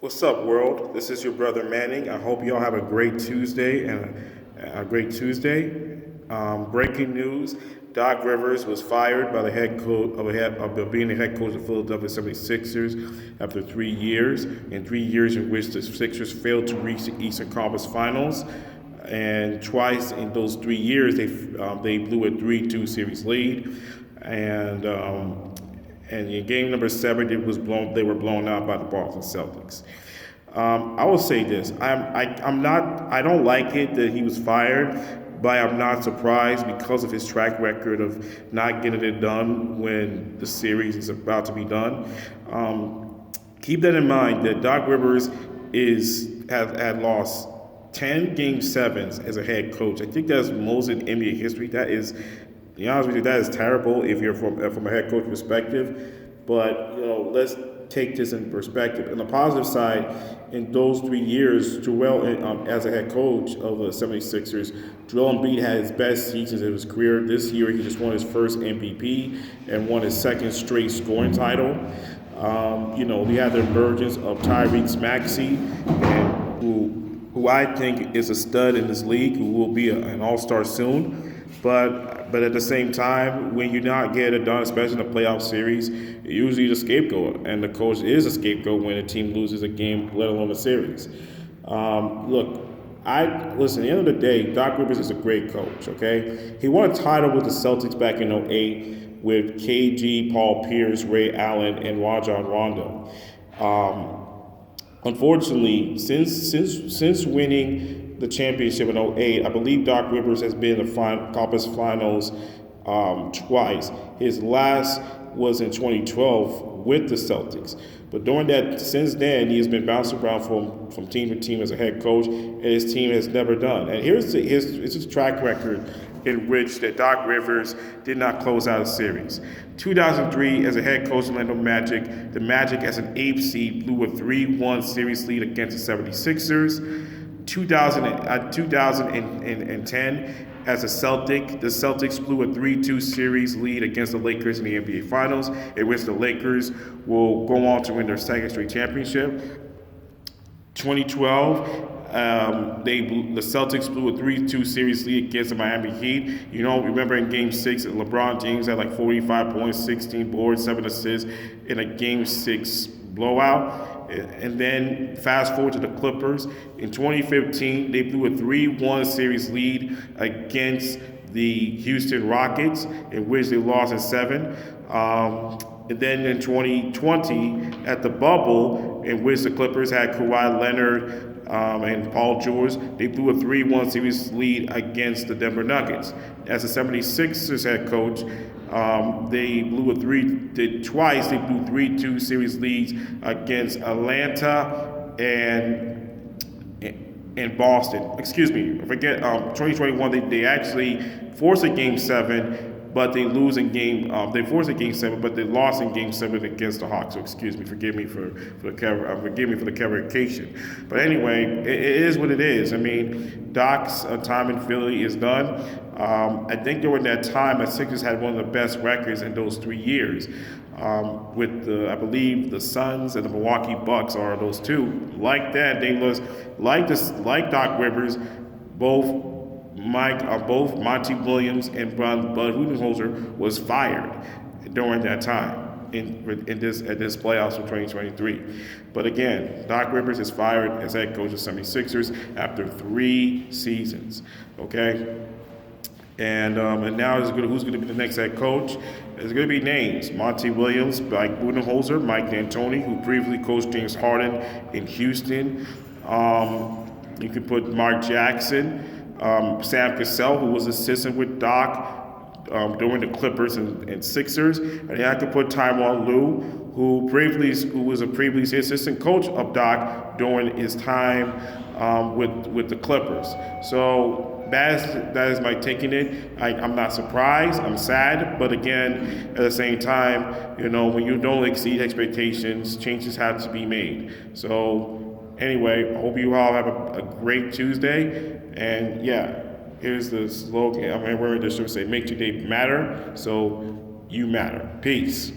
What's up, world? This is your brother Manning. I hope y'all have a great Tuesday and a great Tuesday. Breaking news: Doc Rivers was fired by the head coach of being the head coach of the Philadelphia 76ers after 3 years. In 3 years in which the Sixers failed to reach the Eastern Conference Finals, and twice in those 3 years they blew a 3-2 series lead, and and in game number seven, they were blown out by the Boston Celtics. I will say this: I'm not. I don't like it that he was fired, but I'm not surprised because of his track record of not getting it done when the series is about to be done. Keep that in mind that Doc Rivers had lost 10 game sevens as a head coach. I think that's most in NBA history. That is, to be honest with you, that is terrible if you're from a head coach perspective. But let's take this in perspective. On the positive side, in those 3 years, as a head coach of the 76ers, Joel Embiid had his best seasons of his career. This year, he just won his first MVP and won his second straight scoring title. We had the emergence of Tyrese Maxey, who I think is a stud in this league, who will be an all-star soon. But at the same time, when you not get it done, especially in a playoff series, you're usually the scapegoat, and the coach is a scapegoat when a team loses a game, let alone a series. Listen. At the end of the day, Doc Rivers is a great coach. Okay, he won a title with the Celtics back in '08 with KG, Paul Pierce, Ray Allen, and Rajon Rondo. Unfortunately, since winning the championship in '08, I believe Doc Rivers has been in the conference finals twice. His last was in 2012 with the Celtics. But since then, he has been bouncing around from team to team as a head coach, and his team has never done. And here's his track record in which that Doc Rivers did not close out a series. 2003, as a head coach of Orlando Magic, the Magic as an 8th seed blew a 3-1 series lead against the 76ers. 2010, as a Celtic, the Celtics blew a 3-2 series lead against the Lakers in the NBA Finals, in which the Lakers will go on to win their second straight championship. 2012, the Celtics blew a 3-2 series lead against the Miami Heat. Remember in Game 6, LeBron James had like 45 points, 16 boards, 7 assists in a Game 6 blowout. And then fast forward to the Clippers. In 2015, they blew a 3-1 series lead against the Houston Rockets, in which they lost in 7. And then in 2020, at the bubble, in which the Clippers had Kawhi Leonard and Paul George, they blew a 3-1 series lead against the Denver Nuggets. As the 76ers head coach, they blew 3-2 series leads against Atlanta and Boston. Excuse me, I forget. 2021, they actually forced a game 7. But they lose in game. They forced a game 7, but they lost in game 7 against the Hawks. So excuse me, forgive me for the clarification. But anyway, it is what it is. I mean, Doc's time in Philly is done. I think during that time, the Sixers had one of the best records in those 3 years. With I believe the Suns and the Milwaukee Bucks are those two. Like that, they was like Doc Rivers, both Monty Williams and Bud Budenholzer was fired during that time at this playoffs of 2023. But again, Doc Rivers is fired as head coach of 76ers after 3 seasons. Okay? And now who's going to be the next head coach? There's going to be names: Monty Williams, Mike Budenholzer, Mike D'Antoni, who previously coached James Harden in Houston. You can put Mark Jackson. Sam Cassell, who was assistant with Doc during the Clippers and Sixers, and then I could put Tyronn Lue, who was a previous assistant coach of Doc during his time with the Clippers. So that is my taking it. I'm not surprised. I'm sad, but again, at the same time, when you don't exceed expectations, changes have to be made. So. Anyway, I hope you all have a great Tuesday. And yeah, here's the slogan. I'm wearing this shirt say, "Make today matter, so you matter." Peace.